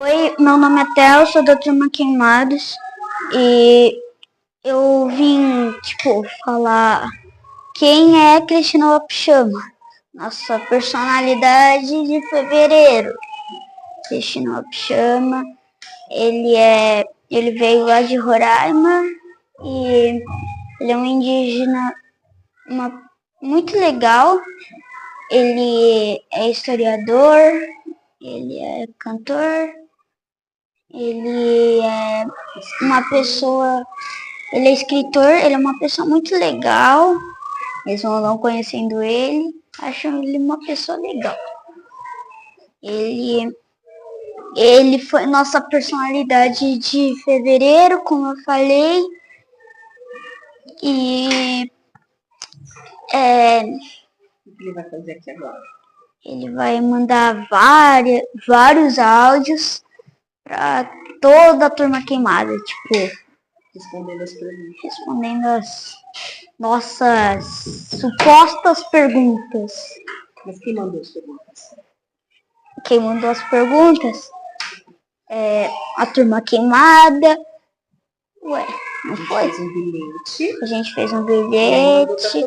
Oi, meu nome é Theo, sou da turma Queimados e eu vim, falar quem é Cristina Wapchama, nossa personalidade de fevereiro. Cristina Wapchama, ele veio lá de Roraima e ele é um indígena muito legal. Ele é historiador, ele é cantor, ele é uma pessoa, ele é escritor, ele é uma pessoa muito legal, mesmo não conhecendo ele, acho ele uma pessoa legal. Ele foi nossa personalidade de fevereiro, como eu falei, e o que ele vai fazer aqui agora? Ele vai mandar vários áudios para toda a turma queimada, respondendo as nossas supostas perguntas. Mas quem mandou as perguntas? Quem mandou as perguntas é a turma queimada. Ué, não foi? A gente fez um bilhete.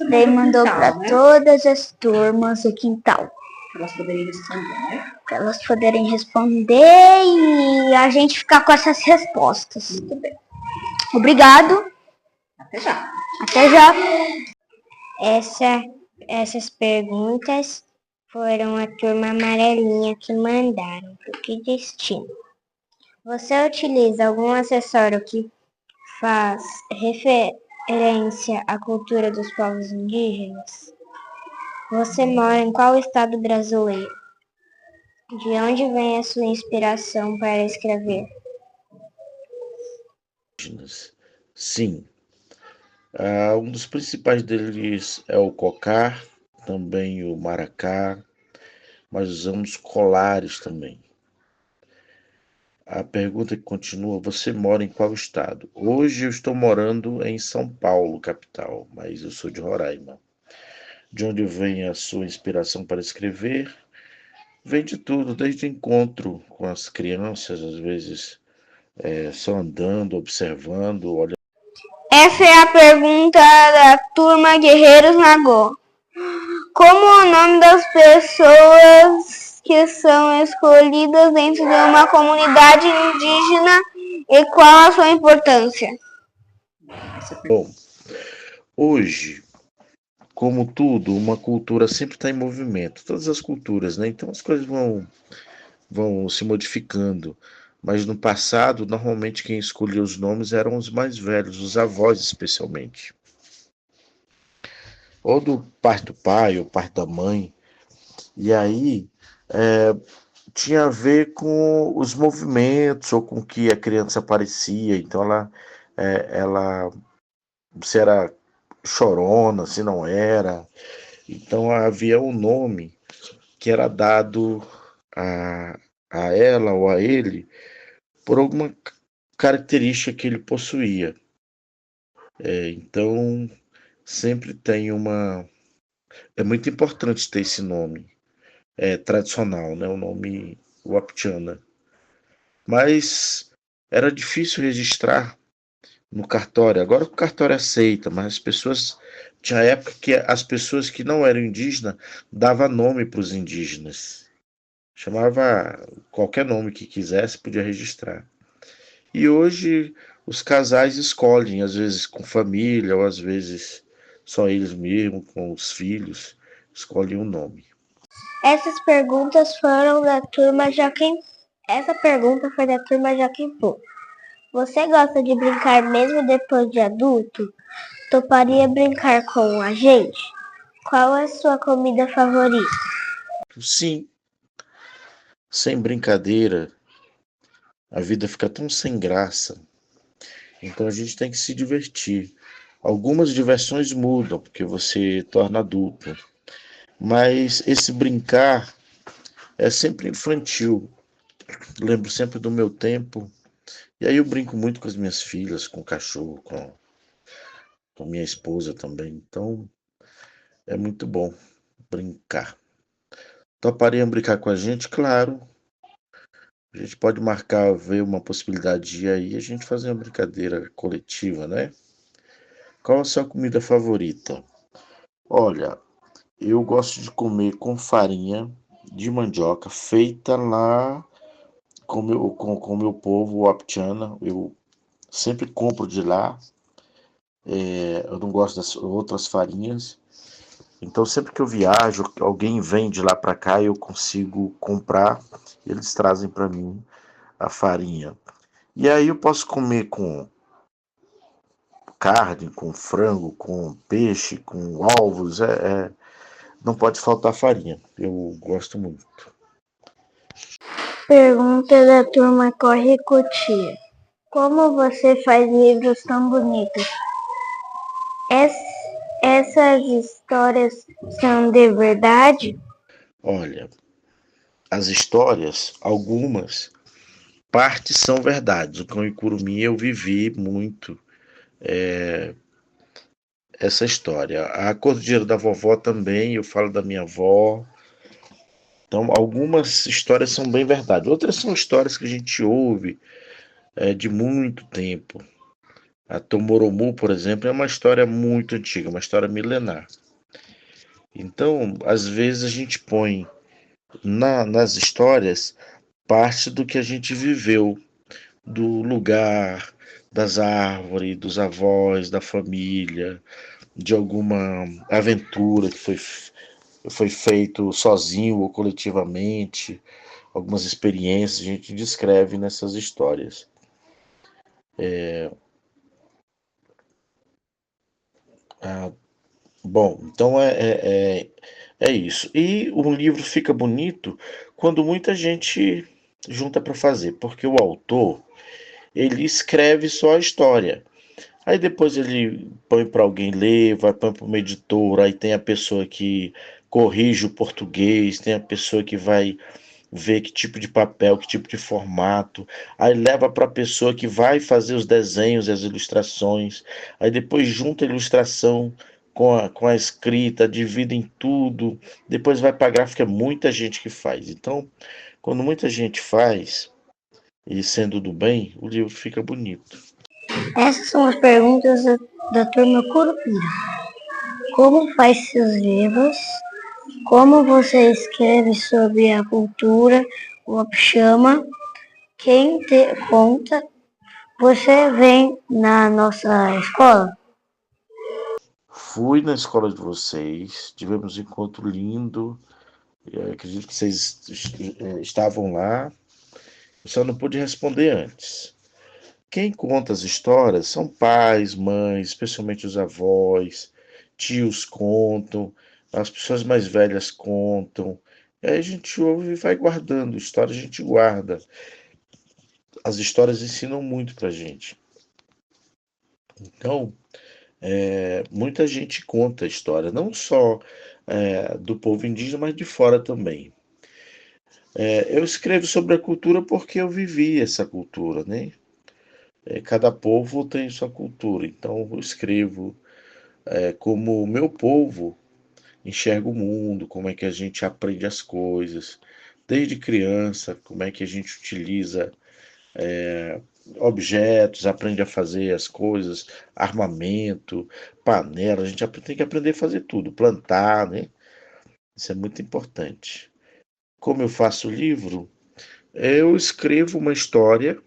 Daí mandou para todas as turmas do quintal. Para elas poderem responder, né? Para elas poderem responder e a gente ficar com essas respostas. Muito bem. Obrigado. Até já. Até já. Essas perguntas foram a turma amarelinha que mandaram. Por que destino? Você utiliza algum acessório que faz referência à cultura dos povos indígenas? Você mora em qual estado brasileiro? De onde vem a sua inspiração para escrever? Sim. Um dos principais deles é o cocar, também o maracá, mas usamos colares também. A pergunta que continua, você mora em qual estado? Hoje eu estou morando em São Paulo, capital, mas eu sou de Roraima. De onde vem a sua inspiração para escrever? Vem de tudo, desde encontro com as crianças, às vezes só andando, observando, olhando. Essa é a pergunta da turma Guerreiros Nagô. Como o nome das pessoas que são escolhidas dentro de uma comunidade indígena e qual a sua importância? Bom, hoje, como tudo, uma cultura sempre está em movimento, todas as culturas, né? Então as coisas vão se modificando. Mas no passado, normalmente quem escolhia os nomes eram os mais velhos, os avós especialmente. Ou do parte do pai, ou parte da mãe. E aí tinha a ver com os movimentos, ou com o que a criança parecia. Então ela se era chorona, se não era. Então havia um nome que era dado a, a ela ou a ele por alguma característica que ele possuía. Então sempre tem uma. É muito importante ter esse nome tradicional, né? O nome Wapchana. Mas era difícil registrar no cartório. Agora o cartório aceita, mas as pessoas. Tinha época que as pessoas que não eram indígenas davam nome para os indígenas. Chamava qualquer nome que quisesse, podia registrar. E hoje os casais escolhem, às vezes com família, ou às vezes só eles mesmos, com os filhos, escolhem um nome. Essas perguntas foram da turma Joaquim. Essa pergunta foi da turma Joaquim Pô. Você gosta de brincar mesmo depois de adulto? Toparia brincar com a gente? Qual é a sua comida favorita? Sim, sem brincadeira, a vida fica tão sem graça. Então a gente tem que se divertir. Algumas diversões mudam, porque você torna adulto. Mas esse brincar é sempre infantil. Lembro sempre do meu tempo. E aí eu brinco muito com as minhas filhas, com o cachorro, com minha esposa também. Então é muito bom brincar. Topariam brincar com a gente? Claro. A gente pode marcar, ver uma possibilidade de ir aí e a gente fazer uma brincadeira coletiva, né? Qual a sua comida favorita? Olha, eu gosto de comer com farinha de mandioca feita lá com meu povo, o Aptiana. Eu sempre compro de lá. Eu não gosto das outras farinhas. Então, sempre que eu viajo, alguém vem de lá para cá, eu consigo comprar. Eles trazem para mim a farinha. E aí eu posso comer com carne, com frango, com peixe, com ovos. Não pode faltar farinha. Eu gosto muito. Pergunta da turma Corre Cotia. Como você faz livros tão bonitos? Essas histórias são de verdade? Olha, as histórias, algumas partes são verdades. O Cão e Curumim eu vivi muito essa história. A Cordilheira da Vovó também, eu falo da minha avó. Então, algumas histórias são bem verdade. Outras são histórias que a gente ouve de muito tempo. A Tomoromu, por exemplo, é uma história muito antiga, uma história milenar. Então, às vezes a gente põe nas histórias parte do que a gente viveu, do lugar, das árvores, dos avós, da família, de alguma aventura que foi feito sozinho ou coletivamente, algumas experiências a gente descreve nessas histórias. Bom, então é isso. E um livro fica bonito quando muita gente junta para fazer, porque o autor ele escreve só a história. Aí depois ele põe para alguém ler, vai põe para uma editora, aí tem a pessoa que corrige o português, tem a pessoa que vai ver que tipo de papel, que tipo de formato, aí leva para a pessoa que vai fazer os desenhos e as ilustrações, aí depois junta a ilustração com a escrita, divide em tudo, depois vai para a gráfica, é muita gente que faz. Então, quando muita gente faz, e sendo do bem, o livro fica bonito. Essas são as perguntas da turma Curupira. Como faz seus livros? Como você escreve sobre a cultura, o chama? Quem te conta? Você vem na nossa escola? Fui na escola de vocês, tivemos um encontro lindo. Acredito que vocês estavam lá. Eu só não pude responder antes. Quem conta as histórias são pais, mães, especialmente os avós, tios contam, as pessoas mais velhas contam. E aí a gente ouve e vai guardando. História a gente guarda. As histórias ensinam muito pra gente. Então, muita gente conta a história, não só do povo indígena, mas de fora também. Eu escrevo sobre a cultura porque eu vivi essa cultura, né? Cada povo tem sua cultura, então eu escrevo como o meu povo enxerga o mundo, como é que a gente aprende as coisas, desde criança, como é que a gente utiliza objetos, aprende a fazer as coisas, armamento, panela, a gente tem que aprender a fazer tudo, plantar, né? Isso é muito importante. Como eu faço livro, eu escrevo uma história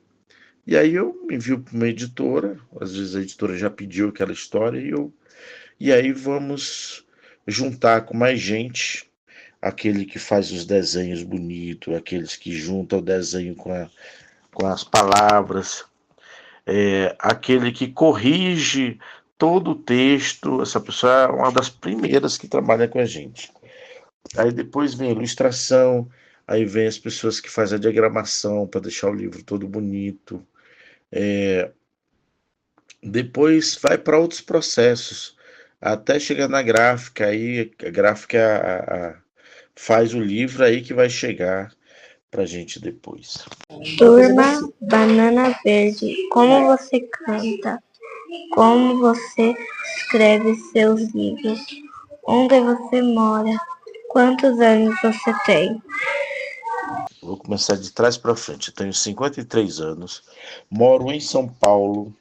e aí eu envio para uma editora, às vezes a editora já pediu aquela história e aí vamos juntar com mais gente, aquele que faz os desenhos bonitos, aqueles que juntam o desenho com as palavras, aquele que corrige todo o texto. Essa pessoa é uma das primeiras que trabalha com a gente. Aí depois vem a ilustração, aí vem as pessoas que fazem a diagramação para deixar o livro todo bonito. Depois vai para outros processos, até chegar na gráfica, aí a gráfica faz o livro aí que vai chegar para a gente depois. Turma Banana Verde. Como você canta? Como você escreve seus livros? Onde você mora? Quantos anos você tem? Vou começar de trás para frente. Eu tenho 53 anos, moro em São Paulo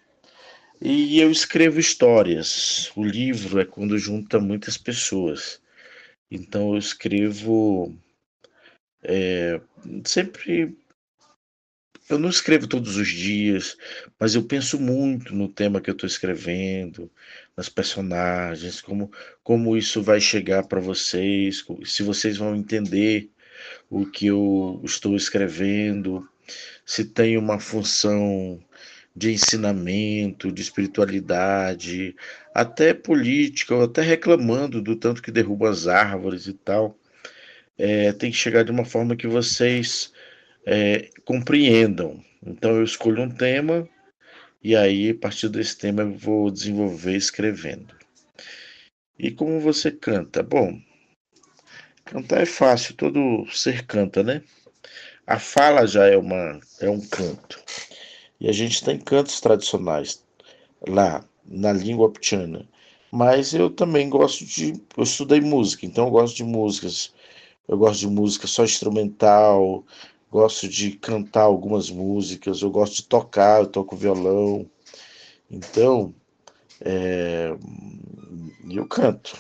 e eu escrevo histórias. O livro é quando junta muitas pessoas. Então eu escrevo sempre. Eu não escrevo todos os dias, mas eu penso muito no tema que eu estou escrevendo, nas personagens, como isso vai chegar para vocês, se vocês vão entender o que eu estou escrevendo, se tem uma função de ensinamento, de espiritualidade, até política, ou até reclamando do tanto que derruba as árvores e tal. Tem que chegar de uma forma que vocês compreendam. Então eu escolho um tema e aí, a partir desse tema, eu vou desenvolver escrevendo. E como você canta? Bom, cantar é fácil, todo ser canta, né? A fala já é um canto. E a gente tem cantos tradicionais lá na língua ptiana. Mas eu também eu estudei música, então eu gosto de músicas. Eu gosto de música só instrumental, gosto de cantar algumas músicas, eu gosto de tocar, eu toco violão. Então, eu canto.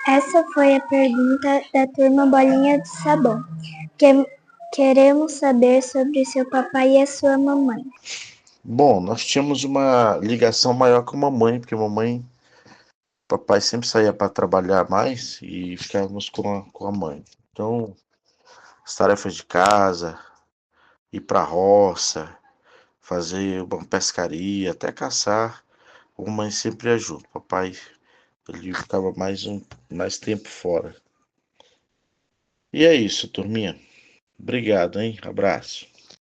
Essa foi a pergunta da turma Bolinha de Sabão. Queremos saber sobre seu papai e a sua mamãe. Bom, nós tínhamos uma ligação maior com a mamãe, porque papai sempre saía para trabalhar mais e ficávamos com a mãe. Então, as tarefas de casa, ir para a roça, fazer uma pescaria, até caçar, a mamãe sempre ajuda. Papai, ele ficava mais tempo fora. E é isso, turminha. Obrigado, hein? Abraço.